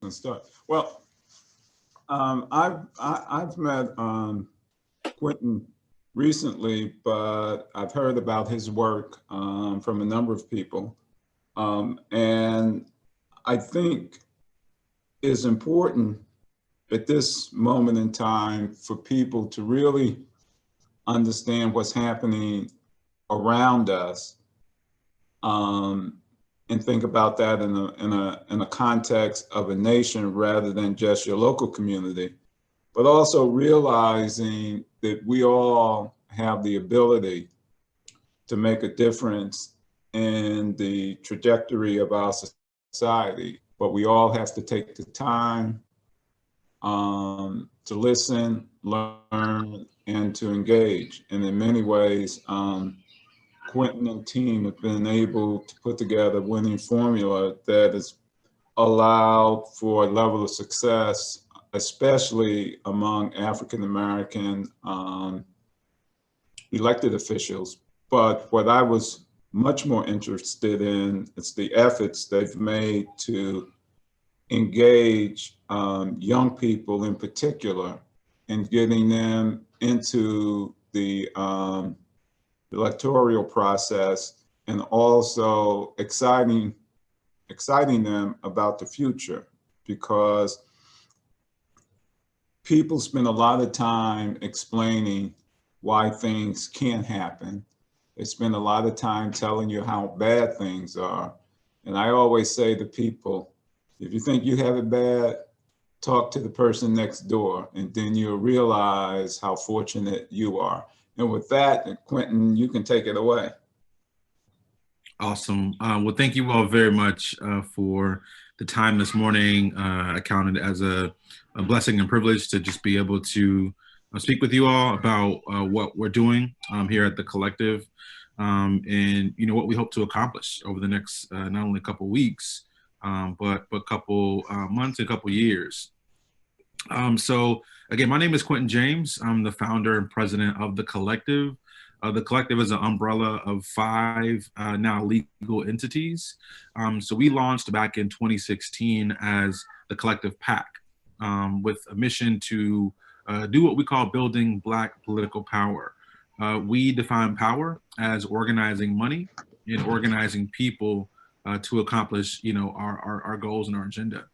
and start. Well, I've met Quentin recently, but I've heard about his work from a number of people, and I think it's important at this moment in time for people to really understand what's happening around us, um, and think about that in a context of a nation rather than just your local community, but also realizing that we all have the ability to make a difference in the trajectory of our society, but we all have to take the time to listen, learn, and to engage. And in many ways, Quentin and team have been able to put together a winning formula that has allowed for a level of success, especially among African American elected officials. But what I was much more interested in is the efforts they've made to engage young people in particular and getting them into the electoral process, and also exciting them about the future, because people spend a lot of time explaining why things can't happen. They spend a lot of time telling you how bad things are. And I always say to people, if you think you have it bad, talk to the person next door, and then you'll realize how fortunate you are. And with that, Quentin, you can take it away. Awesome. Well, thank you all very much for the time this morning. I count it as a blessing and privilege to just be able to speak with you all about what we're doing here at the collective, and what we hope to accomplish over the next not only a couple weeks, but couple months and couple years. So again, my name is Quentin James. I'm the founder and president of the collective. The collective is an umbrella of 5 now legal entities. So we launched back in 2016 as the Collective PAC, with a mission to do what we call building Black political power. We define power as organizing money and organizing people to accomplish, our goals and our agenda.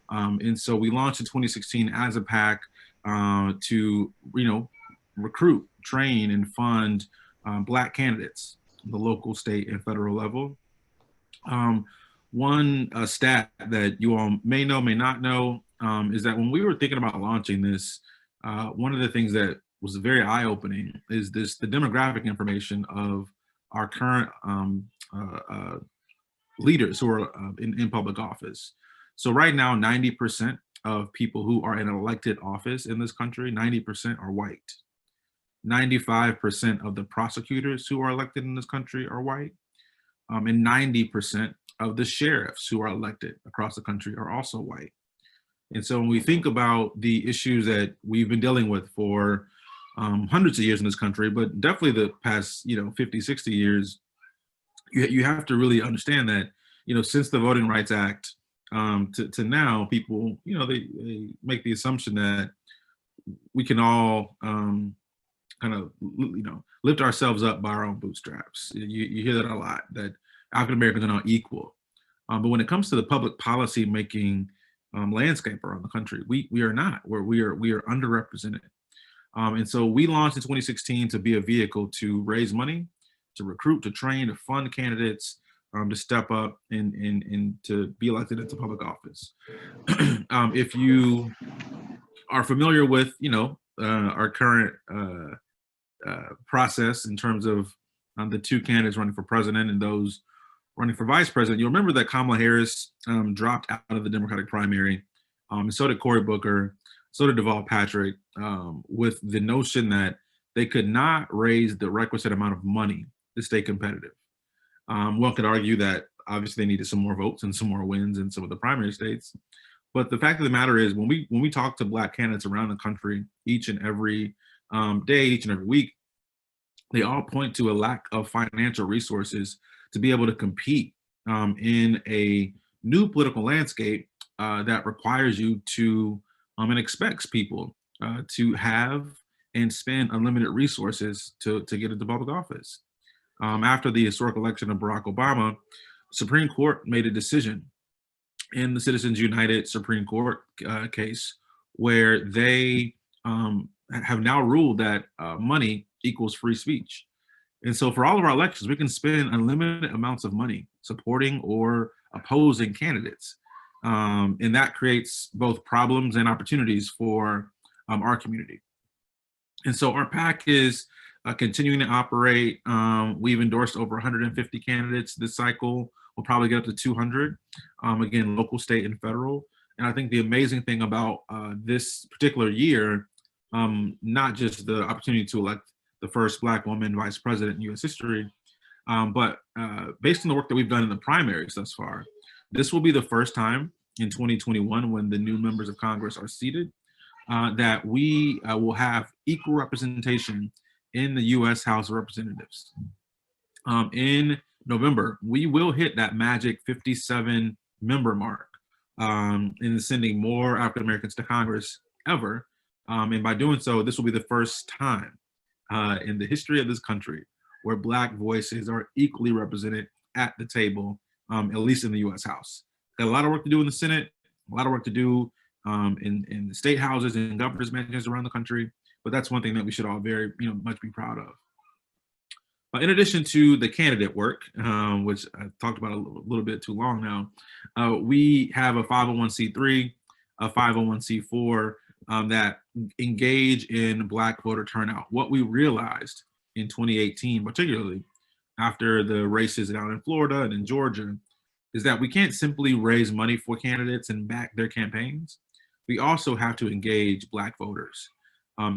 And so we launched in 2016 as a PAC to, recruit, train, and fund Black candidates at the local, state, and federal level. One stat that you all may know, may not know, is that when we were thinking about launching this, one of the things that was very eye-opening is the demographic information of our current leaders who are in public office. So right now, 90% of people who are in an elected office in this country, 90% are white. 95% of the prosecutors who are elected in this country are white. And 90% of the sheriffs who are elected across the country are also white. And so when we think about the issues that we've been dealing with for hundreds of years in this country, but definitely the past 50, 60 years, you have to really understand that, since the Voting Rights Act to now, people, they make the assumption that we can all kind of, lift ourselves up by our own bootstraps. You hear that a lot, that African Americans are not equal. But when it comes to the public policy making landscape around the country, we are not. We are underrepresented. And so we launched in 2016 to be a vehicle to raise money, to recruit, to train, to fund candidates, to step up and to be elected into public office. If you are familiar with, our current process in terms of the 2 candidates running for president and those running for vice president, you'll remember that Kamala Harris dropped out of the Democratic primary, and so did Cory Booker, so did Deval Patrick, with the notion that they could not raise the requisite amount of money to stay competitive. One could argue that obviously they needed some more votes and some more wins in some of the primary states. But the fact of the matter is, when we talk to Black candidates around the country each and every day, each and every week, they all point to a lack of financial resources to be able to compete in a new political landscape that requires you to and expects people to have and spend unlimited resources to get into public office. After the historic election of Barack Obama, Supreme Court made a decision in the Citizens United Supreme Court case where they have now ruled that money equals free speech. And so for all of our elections, we can spend unlimited amounts of money supporting or opposing candidates. And that creates both problems and opportunities for our community. And so our PAC is continuing to operate. We've endorsed over 150 candidates this cycle. We'll probably get up to 200, again, local, state, and federal. And I think the amazing thing about this particular year, not just the opportunity to elect the first Black woman vice president in U.S. history, but based on the work that we've done in the primaries thus far, this will be the first time in 2021 when the new members of Congress are seated that we will have equal representation in the U.S. House of Representatives. In November, we will hit that magic 57 member mark in sending more African Americans to Congress ever. And by doing so, this will be the first time in the history of this country where Black voices are equally represented at the table, at least in the U.S. House. Got a lot of work to do in the Senate, a lot of work to do in the state houses and governors' mansions around the country, but that's one thing that we should all very much be proud of. In addition to the candidate work, which I've talked about a little bit too long now, we have a 501c3, a 501c4 that engage in Black voter turnout. What we realized in 2018, particularly after the races down in Florida and in Georgia, is that we can't simply raise money for candidates and back their campaigns. We also have to engage Black voters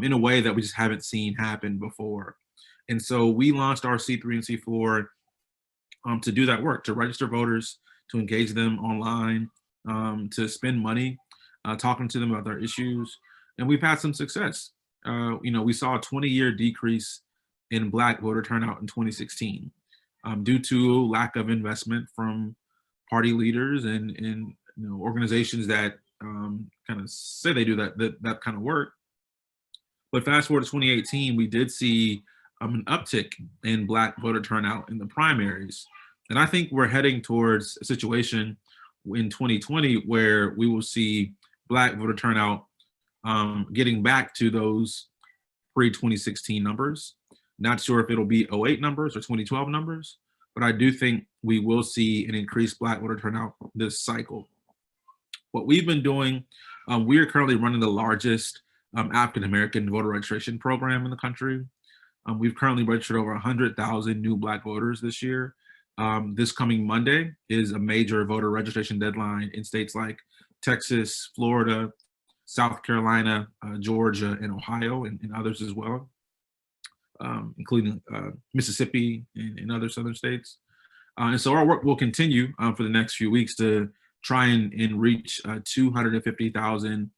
in a way that we just haven't seen happen before. And so we launched our C3 and C4 to do that work, to register voters, to engage them online, to spend money talking to them about their issues. And we've had some success. We saw a 20-year decrease in Black voter turnout in 2016 due to lack of investment from party leaders and organizations that kind of say they do that kind of work. But fast forward to 2018, we did see an uptick in Black voter turnout in the primaries. And I think we're heading towards a situation in 2020 where we will see Black voter turnout getting back to those pre-2016 numbers. Not sure if it'll be 08 numbers or 2012 numbers, but I do think we will see an increased Black voter turnout this cycle. What we've been doing, we are currently running the largest African-American voter registration program in the country. We've currently registered over 100,000 new Black voters this year. This coming Monday is a major voter registration deadline in states like Texas, Florida, South Carolina, Georgia, and Ohio, and others as well, including Mississippi and other southern states. And so our work will continue for the next few weeks to try and reach 250,000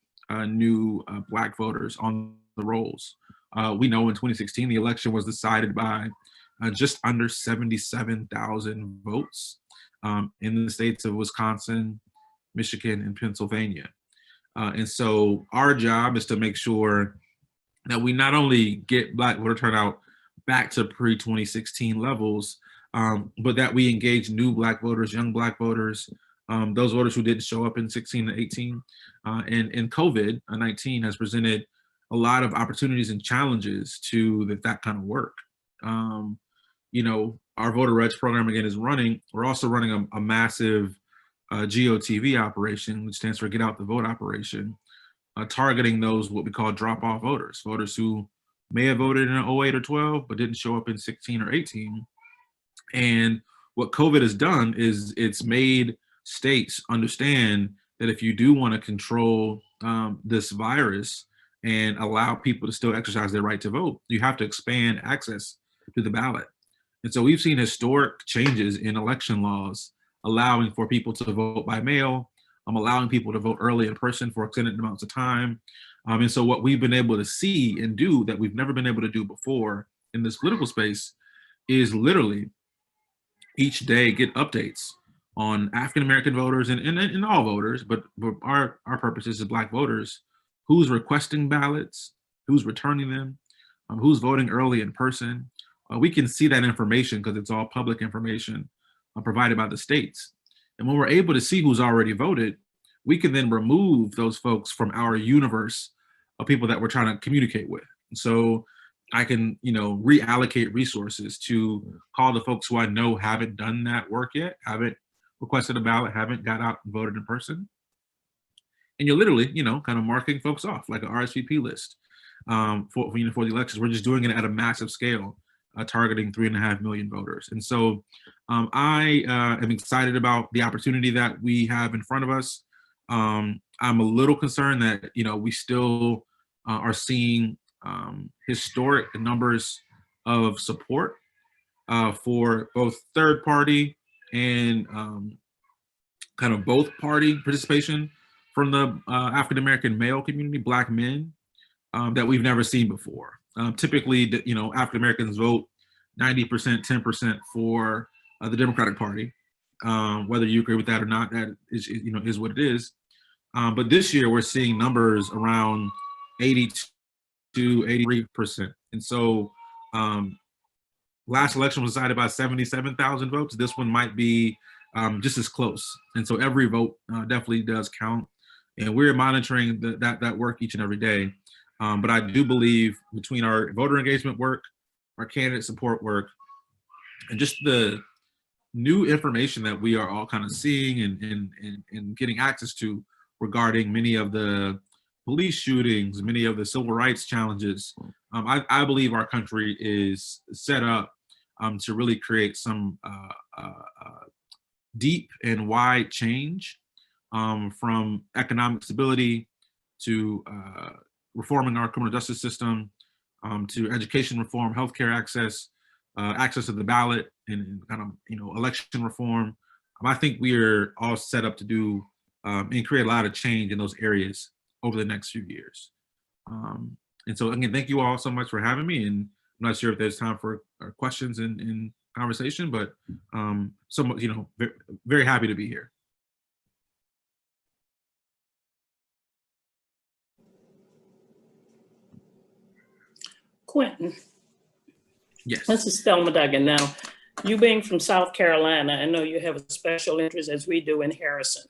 new Black voters on the rolls. We know in 2016, the election was decided by just under 77,000 votes in the states of Wisconsin, Michigan, and Pennsylvania. And so our job is to make sure that we not only get Black voter turnout back to pre-2016 levels, but that we engage new Black voters, young Black voters, those voters who didn't show up in 16 and 18. And COVID-19 has presented a lot of opportunities and challenges to that kind of work. Our voter reg program again is running. We're also running a massive GOTV operation, which stands for Get Out the Vote operation, targeting those what we call drop-off voters, voters who may have voted in 08 or 12, but didn't show up in 16 or 18. And what COVID has done is it's made states understand that if you do want to control this virus and allow people to still exercise their right to vote, you have to expand access to the ballot. And so we've seen historic changes in election laws, allowing for people to vote by mail, allowing people to vote early in person for extended amounts of time. And so what we've been able to see and do that we've never been able to do before in this political space is literally each day get updates on African-American voters and all voters, but our purpose is Black voters, who's requesting ballots, who's returning them, who's voting early in person. We can see that information because it's all public information provided by the states. And when we're able to see who's already voted, we can then remove those folks from our universe of people that we're trying to communicate with. So I can, reallocate resources to call the folks who I know haven't done that work yet, haven't requested a ballot, haven't got out and voted in person. And you're literally, kind of marking folks off like an RSVP list for the elections. We're just doing it at a massive scale, targeting 3.5 million voters. And so I am excited about the opportunity that we have in front of us. I'm a little concerned that, we still are seeing historic numbers of support for both third party and kind of both party participation from the African-American male community, Black men, that we've never seen before. Typically, African-Americans vote 90%, 10% for the Democratic Party. Whether you agree with that or not, that is what it is. But this year we're seeing numbers around 80 to 83%. And so last election was decided by 77,000 votes. This one might be just as close. And so every vote definitely does count. And we're monitoring that work each and every day. But I do believe between our voter engagement work, our candidate support work, and just the new information that we are all kind of seeing and getting access to regarding many of the police shootings, many of the civil rights challenges, I believe our country is set up to really create some deep and wide change, from economic stability to reforming our criminal justice system, to education reform, healthcare access, access to the ballot, and kind of election reform. I think we are all set up to do and create a lot of change in those areas over the next few years. And so again, thank you all so much for having me. And I'm not sure if there's time for questions and conversation, but very, very happy to be here. Quentin. Yes. This is Thelma Duggan. Now, you being from South Carolina, I know you have a special interest, as we do, in Harrison.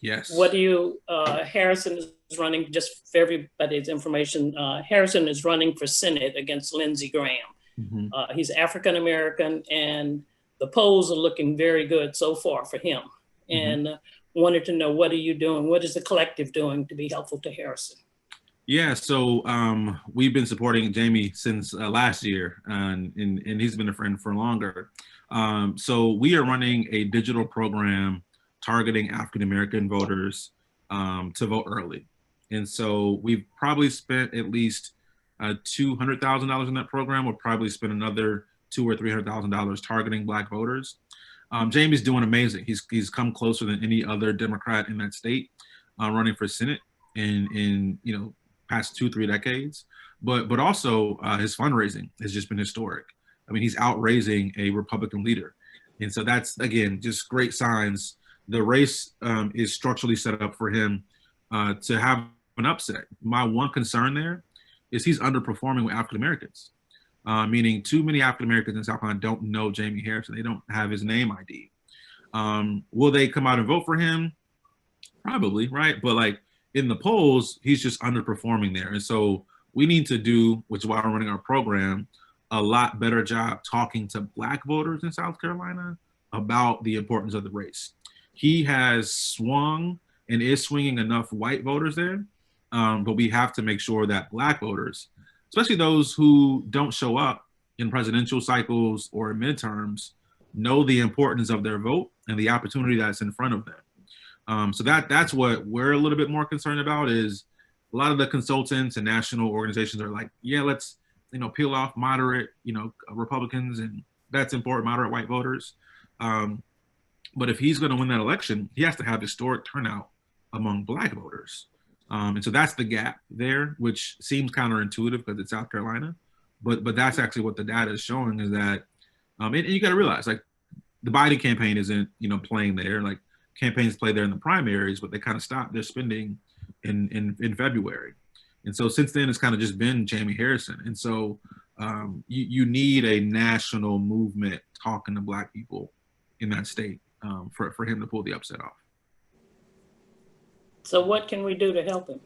Yes. What do you, Harrison is running, just for everybody's information, Harrison is running for Senate against Lindsey Graham. Mm-hmm. He's African-American, and the polls are looking very good so far for him. Mm-hmm. And wanted to know, what are you doing? What is the collective doing to be helpful to Harrison? Yeah, so we've been supporting Jamie since last year, and he's been a friend for longer. So we are running a digital program targeting African-American voters to vote early. And so we've probably spent at least $200,000 in that program. We'll probably spend another $200,000 or $300,000 targeting Black voters. Jamie's doing amazing. He's come closer than any other Democrat in that state running for Senate in past 2-3 decades. But also his fundraising has just been historic. I mean, he's outraising a Republican leader. And so that's, again, just great signs. The race is structurally set up for him to have an upset. My one concern there is he's underperforming with African Americans, meaning too many African Americans in South Carolina don't know Jamie Harrison. They don't have his name ID. Will they come out and vote for him? Probably, right? But like in the polls, he's just underperforming there. And so we need to do, which is why we're running our program, a lot better job talking to Black voters in South Carolina about the importance of the race. He has swung and is swinging enough white voters there, but we have to make sure that Black voters, especially those who don't show up in presidential cycles or midterms, know the importance of their vote and the opportunity that's in front of them. So that's what we're a little bit more concerned about. Is a lot of the consultants and national organizations are like, yeah, let's peel off moderate Republicans, and that's important, moderate white voters. But if he's going to win that election, he has to have historic turnout among Black voters. And so that's the gap there, which seems counterintuitive because it's South Carolina, but that's actually what the data is showing, is that, and you got to realize, like, the Biden campaign isn't, playing there. Like campaigns play there in the primaries, but they kind of stopped their spending in February. And so since then, it's kind of just been Jamie Harrison. And so you need a national movement talking to Black people in that state for him to pull the upset off. So what can we do to help him?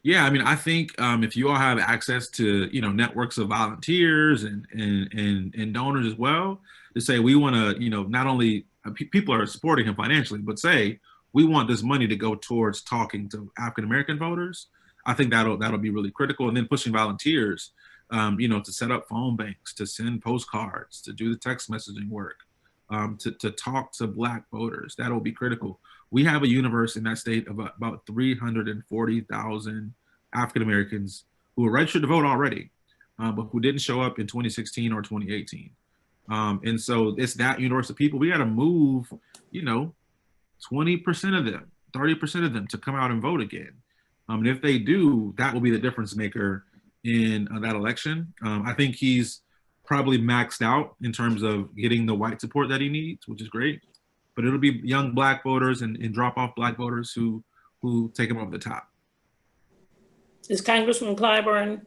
Yeah, I mean, I think if you all have access to, networks of volunteers and donors as well, to say we want to, not only people are supporting him financially, but say we want this money to go towards talking to African American voters. I think that'll be really critical. And then pushing volunteers, to set up phone banks, to send postcards, to do the text messaging work, to talk to Black voters. That'll be critical. We have a universe in that state of about 340,000 African Americans who are registered to vote already, but who didn't show up in 2016 or 2018. And so it's that universe of people. We got to move, 20% of them, 30% of them to come out and vote again. And if they do, that will be the difference maker in that election. I think he's probably maxed out in terms of getting the white support that he needs, which is great. But it'll be young Black voters and drop-off Black voters who take him over the top. Is Congressman Clyburn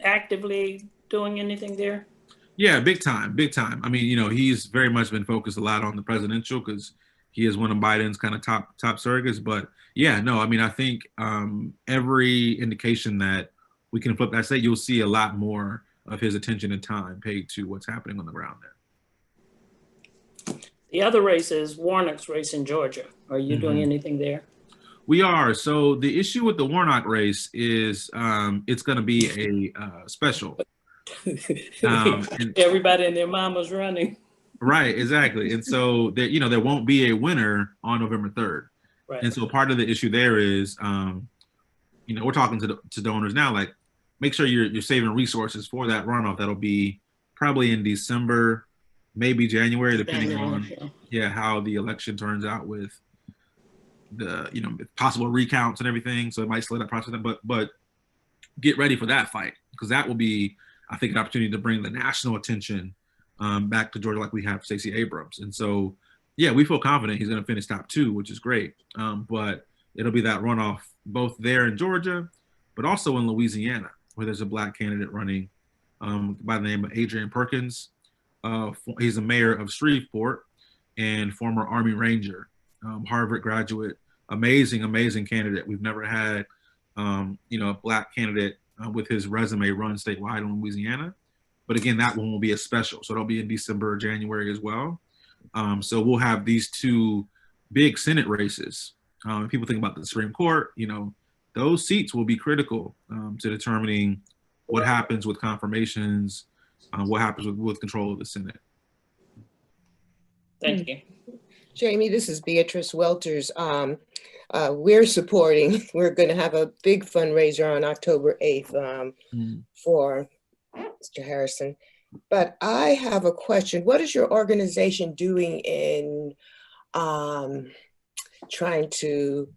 actively doing anything there? Yeah, big time. I mean, he's very much been focused a lot on the presidential because he is one of Biden's kind of top surrogates. But yeah, no, I mean, I think every indication that we can flip that state, you'll see a lot more of his attention and time paid to what's happening on the ground there. The other race is Warnock's race in Georgia. Are you doing anything there? We are. So the issue with the Warnock race is it's going to be a special. Everybody and their mama's running. Right, exactly. And so there won't be a winner on November 3rd. Right. And so part of the issue there is, we're talking to donors now, like make sure you're saving resources for that runoff. That'll be probably in December, maybe January, depending on how the election turns out with the possible recounts and everything. So it might slow that process down, but get ready for that fight, because that will be, I think, an opportunity to bring the national attention back to Georgia, like we have Stacey Abrams. And so, yeah, we feel confident he's going to finish top 2, which is great. But it'll be that runoff both there in Georgia, but also in Louisiana, where there's a Black candidate running by the name of Adrian Perkins. He's a mayor of Shreveport and former Army Ranger, Harvard graduate, amazing candidate. We've never had, a Black candidate with his resume run statewide in Louisiana. But again, that one will be a special. So it'll be in December or January as well. So we'll have these 2 big Senate races. People think about the Supreme Court, those seats will be critical to determining what happens with confirmations, what happens with control of the Senate. Thank you. Jamie, this is Beatrice Welters. We're going to have a big fundraiser on October 8th for Mr. Harrison. But I have a question. What is your organization doing in trying to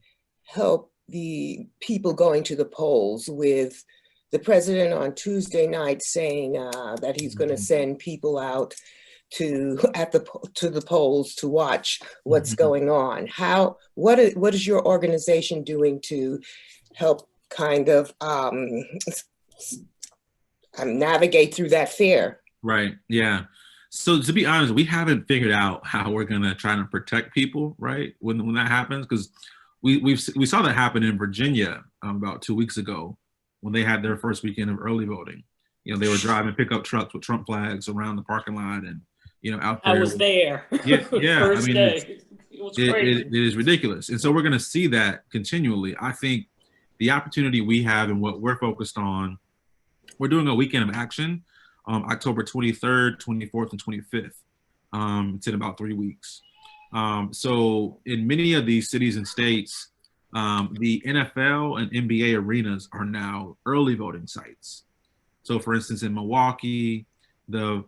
help the people going to the polls, with the president on Tuesday night saying that he's going to send people out to the polls to watch what's going on? What is your organization doing to help kind of navigate through that fear? Right. Yeah. So to be honest, we haven't figured out how we're going to try to protect people, right, when that happens, because we saw that happen in Virginia about 2 weeks ago when they had their first weekend of early voting. They were driving pickup trucks with Trump flags around the parking lot and out there. I was there. Yeah. First day. It was crazy. It is ridiculous. And so we're going to see that continually. I think the opportunity we have and what we're focused on, we're doing a weekend of action, October 23rd, 24th, and 25th. It's in about 3 weeks. So in many of these cities and states, the NFL and NBA arenas are now early voting sites. So for instance, in Milwaukee, the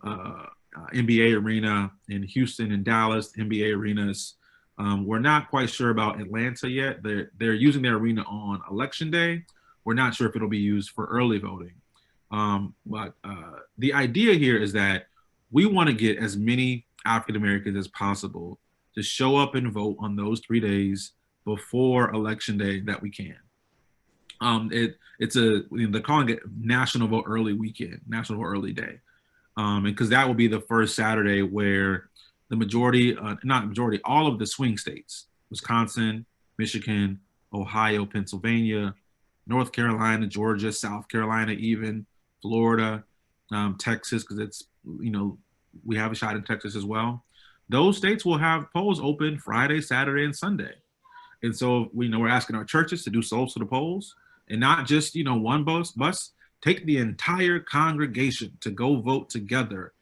NBA arena, in Houston and Dallas, NBA arenas. We're not quite sure about Atlanta yet. They're using their arena on election day. We're not sure if it'll be used for early voting. But the idea here is that we want to get as many African Americans as possible to show up and vote on those 3 days before Election Day that we can. They're calling it National Vote Early Weekend, National Vote Early Day, and because that will be the first Saturday where the majority, not majority, all of the swing states, Wisconsin, Michigan, Ohio, Pennsylvania, North Carolina, Georgia, South Carolina, even Florida, Texas, because it's, we have a shot in Texas as well. Those states will have polls open Friday, Saturday, and Sunday. And so we're asking our churches to do souls to the polls, and not just one bus. Take the entire congregation to go vote together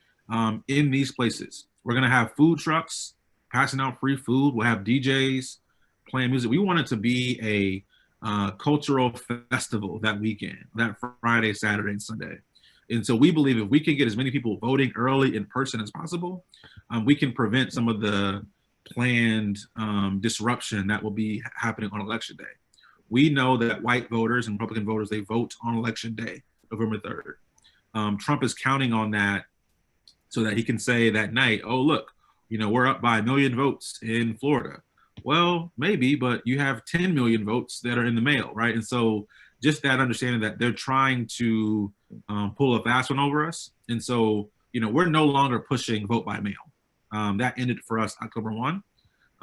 in these places. We're gonna have food trucks passing out free food. We'll have DJs playing music. We want it to be a cultural festival that weekend, that Friday, Saturday, and Sunday. And so we believe if we can get as many people voting early in person as possible, we can prevent some of the planned disruption that will be happening on Election Day. We know that white voters and Republican voters, they vote on Election Day, November 3rd. Trump is counting on that so that he can say that night, oh, look, we're up by 1 million votes in Florida. Well, maybe, but you have 10 million votes that are in the mail, right? And so just that understanding that they're trying to pull a fast one over us. And so, we're no longer pushing vote by mail. That ended for us October 1.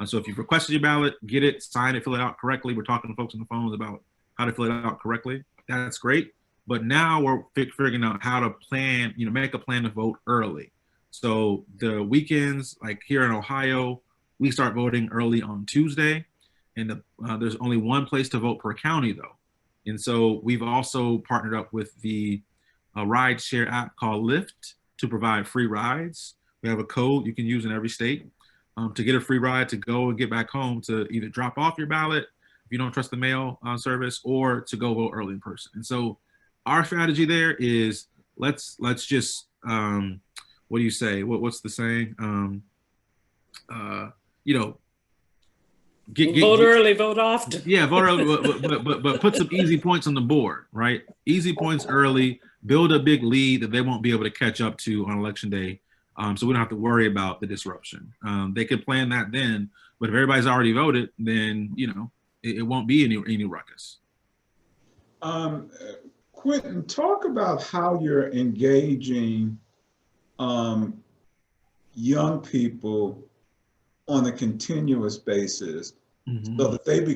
So if you've requested your ballot, get it, sign it, fill it out correctly. We're talking to folks on the phones about how to fill it out correctly. That's great. But now we're figuring out how to plan, make a plan to vote early. So the weekends, like here in Ohio, we start voting early on Tuesday. And there's only one place to vote per county, though. And so we've also partnered up with the ride share app called Lyft to provide free rides. We have a code you can use in every state to get a free ride to go and get back home to either drop off your ballot if you don't trust the mail service, or to go vote early in person. And so our strategy there is let's just what do you say? What's the saying? Vote early, vote often. Yeah, vote early, but put some easy points on the board, right? Easy points early, build a big lead that they won't be able to catch up to on Election Day. So we don't have to worry about the disruption. They could plan that then, but if everybody's already voted, then it won't be any ruckus. Quentin, talk about how you're engaging young people on a continuous basis, so that they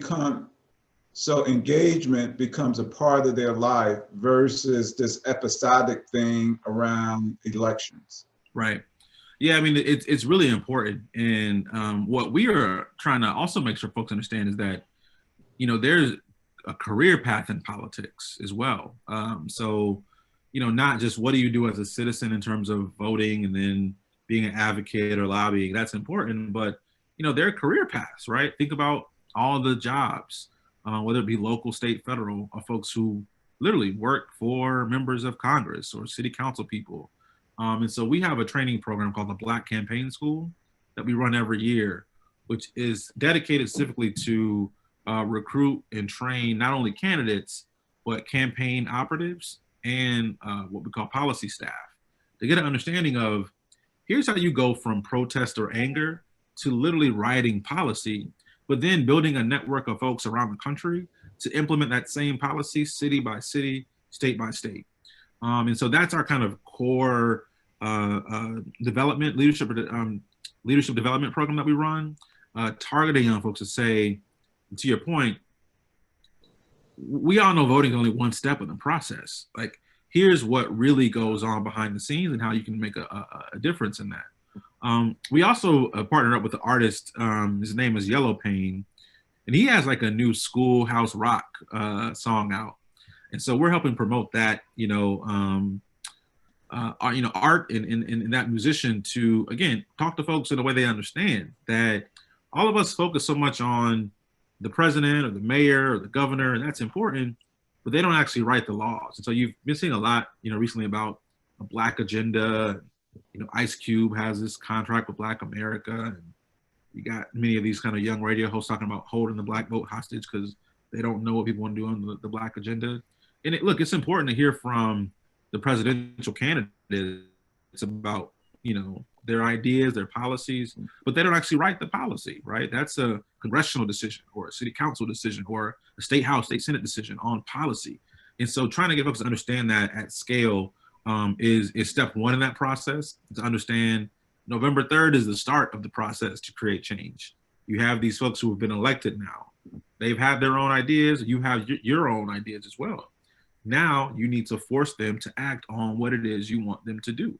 so engagement becomes a part of their life versus this episodic thing around elections. Right. Yeah, I mean, it's really important. And what we are trying to also make sure folks understand is that, there's a career path in politics as well. So, not just what do you do as a citizen in terms of voting and then being an advocate or lobbying, that's important, but, there are career paths, right? Think about all the jobs, whether it be local, state, federal, of folks who literally work for members of Congress or city council people. And so we have a training program called the Black Campaign School that we run every year, which is dedicated specifically to recruit and train not only candidates, but campaign operatives and what we call policy staff to get an understanding of, here's how you go from protest or anger to literally writing policy, but then building a network of folks around the country to implement that same policy city by city, state by state. And so that's our kind of core leadership development program that we run, targeting young folks to say, to your point, we all know voting is only one step in the process. Like, here's what really goes on behind the scenes and how you can make a difference in that. We also partnered up with the artist, his name is Yellow Pain, and he has like a new schoolhouse rock song out. And so we're helping promote that, art and that musician to, again, talk to folks in a way they understand that all of us focus so much on the president or the mayor or the governor, and that's important, but they don't actually write the laws. And so you've been seeing a lot, recently about a Black agenda. Ice Cube has this contract with Black America, and you got many of these kind of young radio hosts talking about holding the Black vote hostage because they don't know what people want to do on the Black agenda. And it's important to hear from the presidential candidates about, their ideas, their policies, but they don't actually write the policy, right? That's a congressional decision or a city council decision or a state house, state senate decision on policy. And so trying to get folks to understand that at scale is step one in that process, to understand November 3rd is the start of the process to create change. You have these folks who have been elected now. They've had their own ideas. You have your own ideas as well. Now you need to force them to act on what it is you want them to do.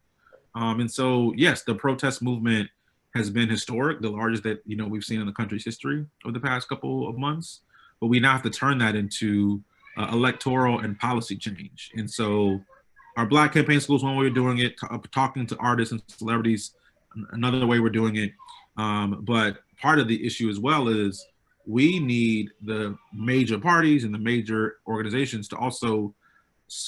And so, yes, the protest movement has been historic, the largest that we've seen in the country's history over the past couple of months. But we now have to turn that into electoral and policy change. And so our Black campaign schools, one way we're doing it, talking to artists and celebrities, another way we're doing it. But part of the issue as well is we need the major parties and the major organizations to also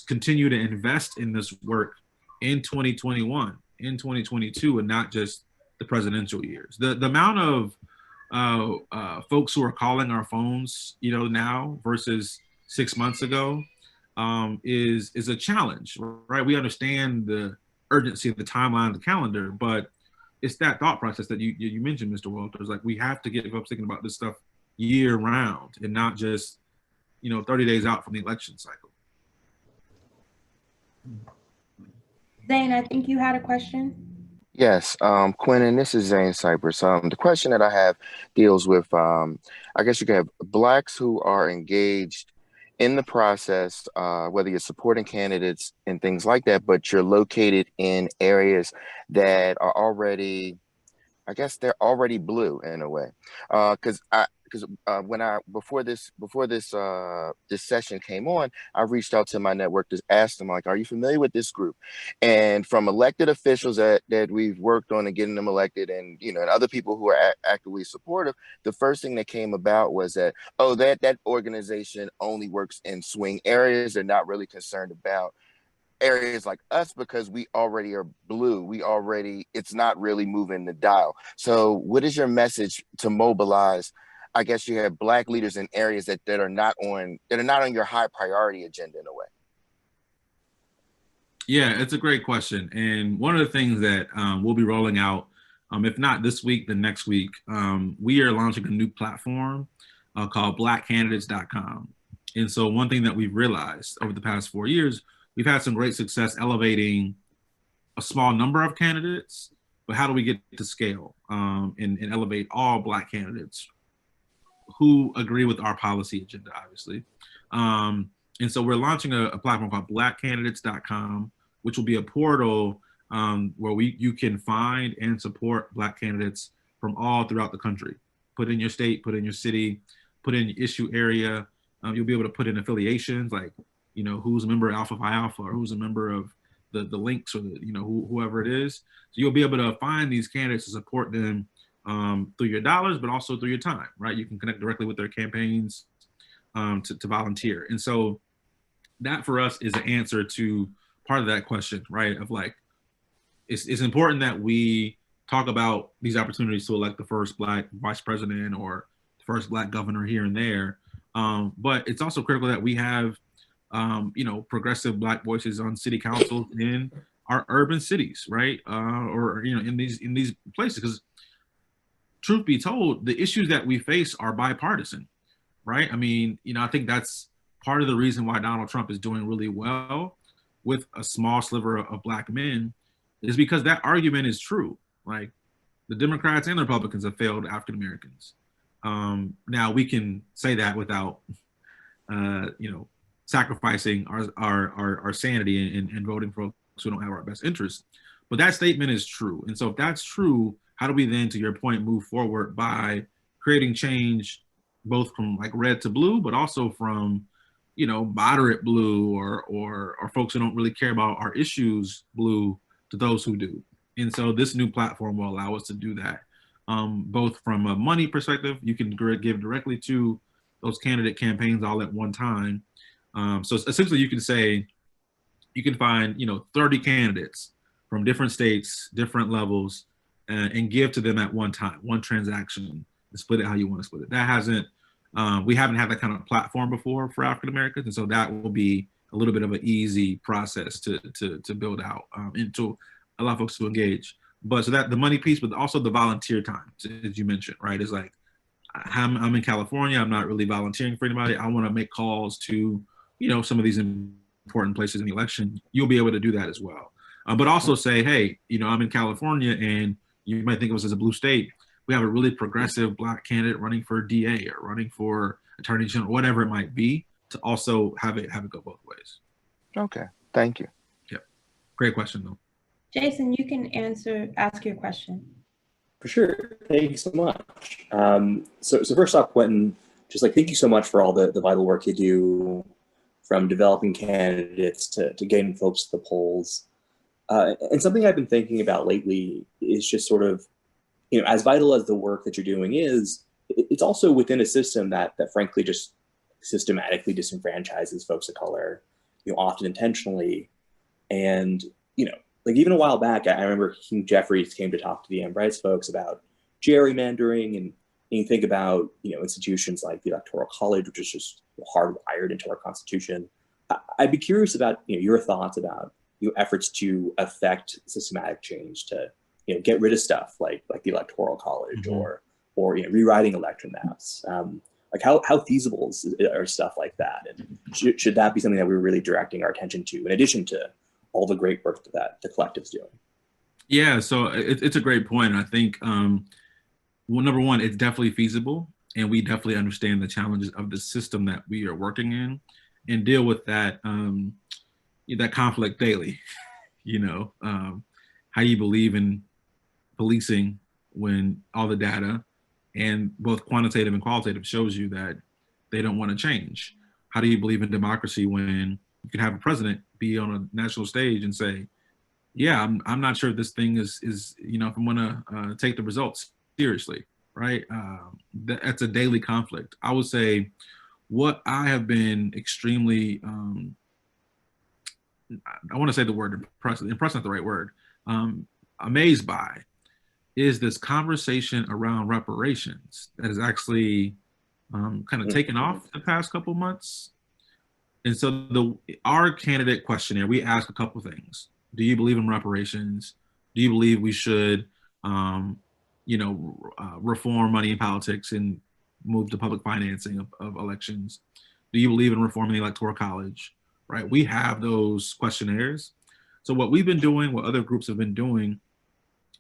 continue to invest in this work in 2021, in 2022, and not just the presidential years. The amount of folks who are calling our phones, now versus 6 months ago, is a challenge, right? We understand the urgency of the timeline of the calendar, but it's that thought process that you mentioned, Mr. Walters. Like, we have to get folks thinking about this stuff year round and not just 30 days out from the election cycle. Zane, I think you had a question. Yes, Quentin, this is Zane Cypress. The question that I have deals with, I guess you can have Blacks who are engaged in the process, whether you're supporting candidates and things like that, but you're located in areas that are already, I guess they're already blue in a way. Because before this session came on, I reached out to my network to ask them, like, are you familiar with this group? And from elected officials that we've worked on and getting them elected, and and other people who are actively supportive, the first thing that came about was that, oh, that organization only works in swing areas. They're not really concerned about areas like us because we already are blue. It's not really moving the dial. So what is your message to mobilize? I guess you have Black leaders in areas that are not on your high priority agenda in a way. Yeah, it's a great question. And one of the things that we'll be rolling out, if not this week, then next week, we are launching a new platform called blackcandidates.com. And so one thing that we've realized over the past 4 years, we've had some great success elevating a small number of candidates, but how do we get to scale and elevate all Black candidates who agree with our policy agenda, obviously. And so we're launching a platform called blackcandidates.com, which will be a portal where you can find and support Black candidates from all throughout the country. Put in your state, put in your city, put in your issue area. You'll be able to put in affiliations, like, who's a member of Alpha Phi Alpha, or who's a member of the links, or whoever it is. So you'll be able to find these candidates to support them through your dollars, but also through your time, right? You can connect directly with their campaigns to volunteer. And so that for us is an answer to part of that question, right? Of like, it's important that we talk about these opportunities to elect the first Black vice president or the first Black governor here and there. But it's also critical that we have, progressive Black voices on city councils in our urban cities, right? Or in these places, because truth be told, the issues that we face are bipartisan, right? I mean, I think that's part of the reason why Donald Trump is doing really well with a small sliver of Black men, is because that argument is true. Like, the Democrats and the Republicans have failed African Americans. Now we can say that without, sacrificing our sanity and voting for folks who don't have our best interests. But that statement is true. And so if that's true, how do we then, to your point, move forward by creating change, both from like red to blue, but also from, moderate blue or folks who don't really care about our issues blue to those who do. And so this new platform will allow us to do that, both from a money perspective. You can give directly to those candidate campaigns all at one time. So essentially you can say, you can find, 30 candidates from different states, different levels, and give to them at one time, one transaction, and split it how you want to split it. That hasn't, we haven't had that kind of platform before for African Americans. And so that will be a little bit of an easy process to build out and to allow folks to engage. But so that the money piece, but also the volunteer time, as you mentioned, right? Is like, I'm in California. I'm not really volunteering for anybody. I want to make calls to, some of these important places in the election. You'll be able to do that as well. But also say, hey, I'm in California, and you might think of us as a blue state. We have a really progressive Black candidate running for DA or running for Attorney General, whatever it might be, to also have it go both ways. Okay, thank you. Yep, great question though. Jason, you can ask your question. For sure. Thank you so much. So first off, Quentin, just like, thank you so much for all the vital work you do, from developing candidates to getting folks to the polls. And something I've been thinking about lately is just sort of, as vital as the work that you're doing is, it's also within a system that frankly just systematically disenfranchises folks of color, often intentionally. And, like even a while back, I remember King Jeffries came to talk to the AnBryce folks about gerrymandering, and you think about, institutions like the Electoral College, which is just hardwired into our Constitution. I'd be curious about, your thoughts about efforts to affect systematic change to, get rid of stuff like the Electoral College, or rewriting election maps. Like how feasible are stuff like that, and should that be something that we're really directing our attention to, in addition to all the great work that the collective's doing? Yeah, so it's a great point. I think, well, number one, it's definitely feasible, and we definitely understand the challenges of the system that we are working in, and deal with that that conflict daily. How you believe in policing when all the data, and both quantitative and qualitative, shows you that they don't want to change? How do you believe in democracy when you can have a president be on a national stage and say, yeah, I'm not sure this thing is if I'm gonna take the results seriously, right? That's a daily conflict. I would say what I have been extremely, I want to say the word impressed not the right word, amazed by, is this conversation around reparations that has actually kind of taken off the past couple months. And so our candidate questionnaire, we ask a couple things. Do you believe in reparations? Do you believe we should, reform money in politics and move to public financing of elections? Do you believe in reforming the Electoral College? Right? We have those questionnaires. So what we've been doing, what other groups have been doing,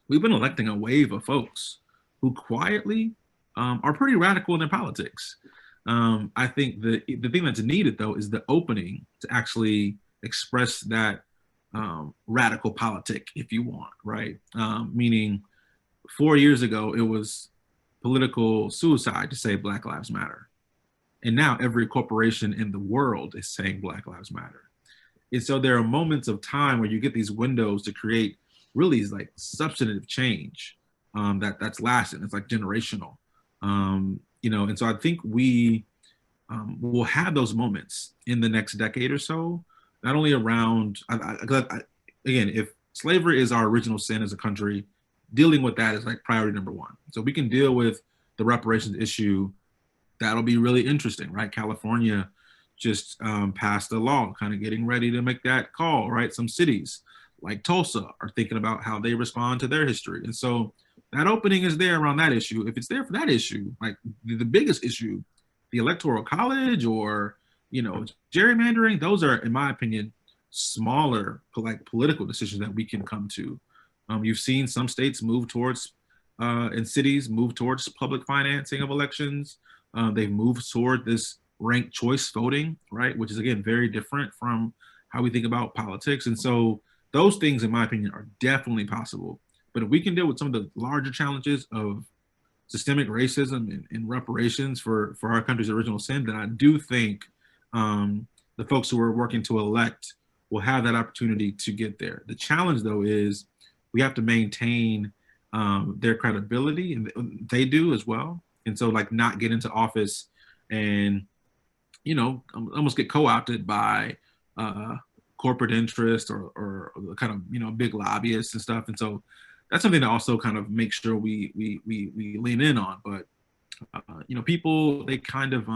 we've been electing a wave of folks who quietly are pretty radical in their politics. I think the thing that's needed, though, is the opening to actually express that radical politic, if you want, right? Meaning 4 years ago, it was political suicide to say Black Lives Matter. And now every corporation in the world is saying Black Lives Matter. And so there are moments of time where you get these windows to create really like substantive change that's lasting. It's like generational. And so I think we will have those moments in the next decade or so, not only around, again, if slavery is our original sin as a country, dealing with that is like priority number one. So we can deal with the reparations issue. That'll be really interesting, right? California just passed a law kind of getting ready to make that call, right? Some cities like Tulsa are thinking about how they respond to their history. And so that opening is there around that issue. If it's there for that issue, like the biggest issue, the Electoral College or, gerrymandering, those are, in my opinion, smaller political decisions that we can come to. You've seen some states move towards, and cities move towards public financing of elections. They've moved toward this ranked choice voting, right? Which is, again, very different from how we think about politics. And so those things, in my opinion, are definitely possible. But if we can deal with some of the larger challenges of systemic racism and reparations for our country's original sin, then I do think the folks who are working to elect will have that opportunity to get there. The challenge, though, is we have to maintain their credibility, and they do as well. And so, not get into office and, almost get co-opted by corporate interest or kind of, big lobbyists and stuff. And so that's something to also kind of make sure we lean in on. But, people, they kind of,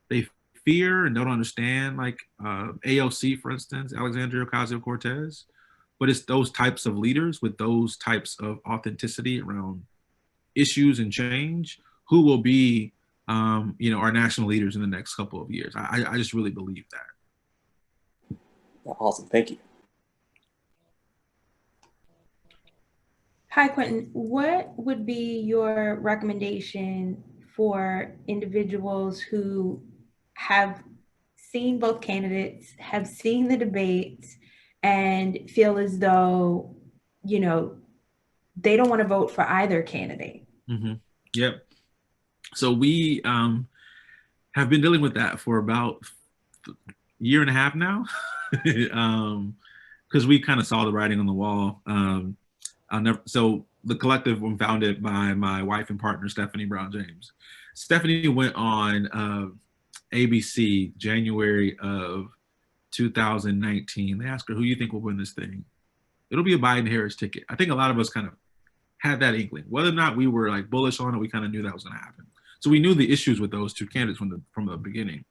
they fear and don't understand, AOC, for instance, Alexandria Ocasio-Cortez. but it's those types of leaders with those types of authenticity around issues and change who will be, our national leaders in the next couple of years. I just really believe that. Awesome. Thank you. Hi, Quentin. What would be your recommendation for individuals who have seen both candidates, have seen the debates, and feel as though, they don't want to vote for either candidate? Mm-hmm. Yep. So we have been dealing with that for about a year and a half now, because we kind of saw the writing on the wall. So the collective was founded by my wife and partner, Stephanie Brown James. Stephanie went on ABC January of 2019. They asked her, who do you think will win this thing? It'll be a Biden-Harris ticket. I think a lot of us kind of had that inkling. Whether or not we were like bullish on it, we kind of knew that was going to happen. So we knew the issues with those two candidates from the beginning.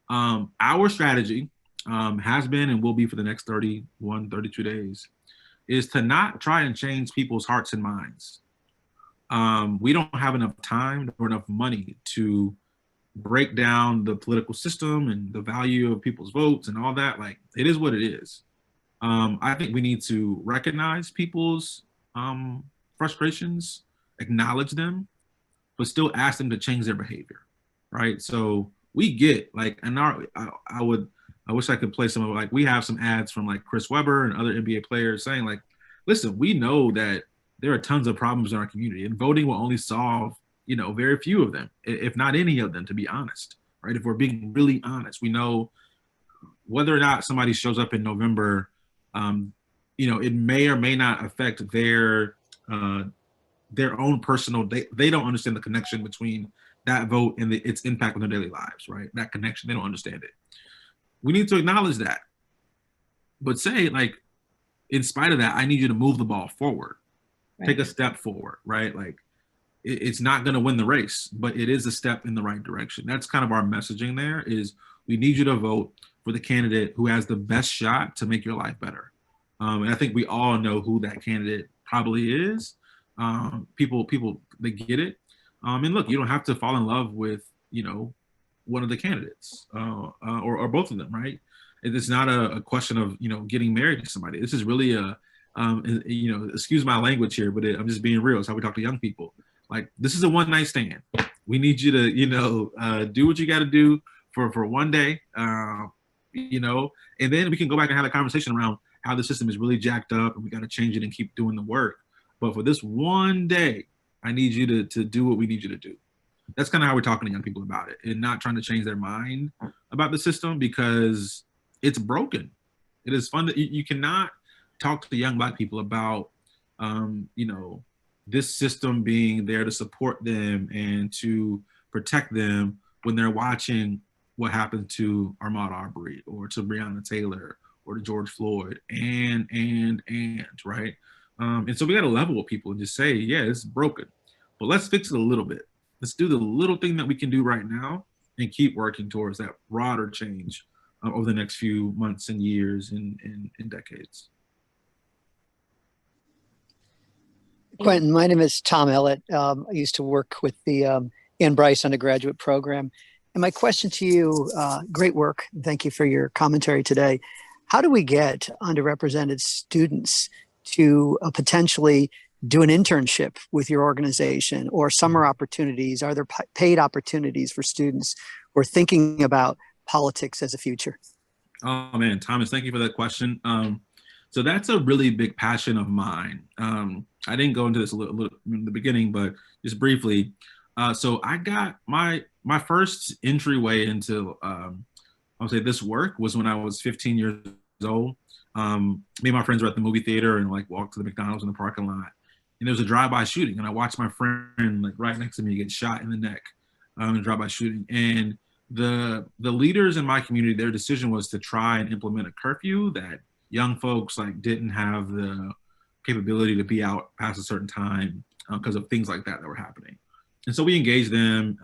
Our strategy has been and will be for the next 32 days is to not try and change people's hearts and minds. We don't have enough time or enough money to break down the political system and the value of people's votes and all that. Like, it is what it is. I think we need to recognize people's frustrations, acknowledge them, but still ask them to change their behavior, right? So we get like, and I wish I could play some of like, we have some ads from like Chris Webber and other NBA players saying like, listen, we know that there are tons of problems in our community and voting will only solve, very few of them, if not any of them, to be honest, right? If we're being really honest, we know whether or not somebody shows up in November, it may or may not affect their own personal, they don't understand the connection between that vote and its impact on their daily lives, right? That connection, they don't understand it. We need to acknowledge that, but say like, in spite of that, I need you to move the ball forward, right. Take a step forward, right? Like it's not going to win the race, but it is a step in the right direction. That's kind of our messaging there is we need you to vote for the candidate who has the best shot to make your life better. And I think we all know who that candidate probably is. People, they get it. And look, you don't have to fall in love with, one of the candidates or both of them, right? It's not a question of, getting married to somebody. This is really excuse my language here, but I'm just being real. It's how we talk to young people. Like, this is a one night stand. We need you to, do what you got to do for one day, and then we can go back and have a conversation around how the system is really jacked up and we got to change it and keep doing the work. But for this one day, I need you to do what we need you to do. That's kind of how we're talking to young people about it and not trying to change their mind about the system because it's broken. It is fun that you cannot talk to young Black people about, this system being there to support them and to protect them when they're watching what happened to Ahmaud Arbery or to Breonna Taylor or to George Floyd and right? And so we got to level with people and just say, yeah, it's broken, but let's fix it a little bit. Let's do the little thing that we can do right now and keep working towards that broader change over the next few months and years and decades. Quentin, my name is Tom Ellett. I used to work with the AnBryce undergraduate program. And my question to you, great work. Thank you for your commentary today. How do we get underrepresented students to potentially do an internship with your organization or summer opportunities? Are there paid opportunities for students who are thinking about politics as a future? Oh man, Thomas, thank you for that question. So that's a really big passion of mine. I didn't go into this a little in the beginning, but just briefly. So I got my first entryway into, I'll say this work was when I was 15 years old. Me and my friends were at the movie theater and like walked to the McDonald's in the parking lot. And there was a drive-by shooting, and I watched my friend like right next to me get shot in the neck in a drive-by shooting. And the leaders in my community, their decision was to try and implement a curfew that young folks like didn't have the capability to be out past a certain time because of things like that were happening. And so we engaged them,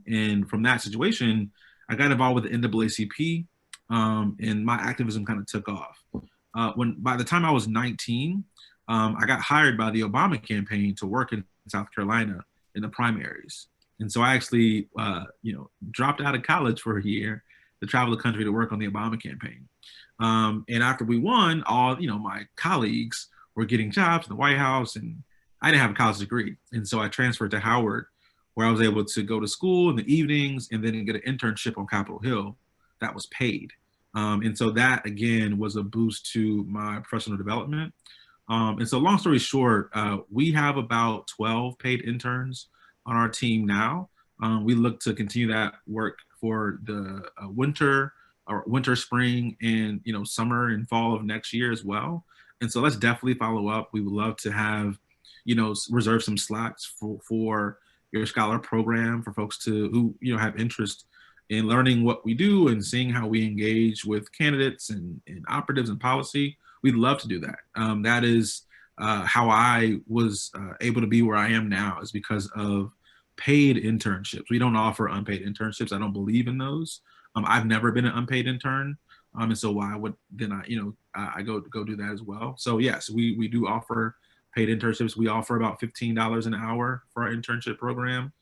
and from that situation, I got involved with the NAACP, and my activism kind of took off. by the time I was 19, I got hired by the Obama campaign to work in South Carolina in the primaries. And so I actually, dropped out of college for a year to travel the country to work on the Obama campaign. And after we won, all, my colleagues were getting jobs in the White House, and I didn't have a college degree. And so I transferred to Howard, where I was able to go to school in the evenings and then get an internship on Capitol Hill that was paid. And so that, again, was a boost to my professional development. And so long story short, we have about 12 paid interns on our team now. We look to continue that work for the winter, spring, and summer and fall of next year as well. And so let's definitely follow up. We would love to have, reserve some slots for your scholar program for folks who have interest in learning what we do and seeing how we engage with candidates and operatives and policy. We'd love to do that. That is how I was able to be where I am now, is because of paid internships. We don't offer unpaid internships. I don't believe in those. I've never been an unpaid intern. And so why would then I go do that as well? So yes, we do offer paid internships. We offer about $15 an hour for our internship program.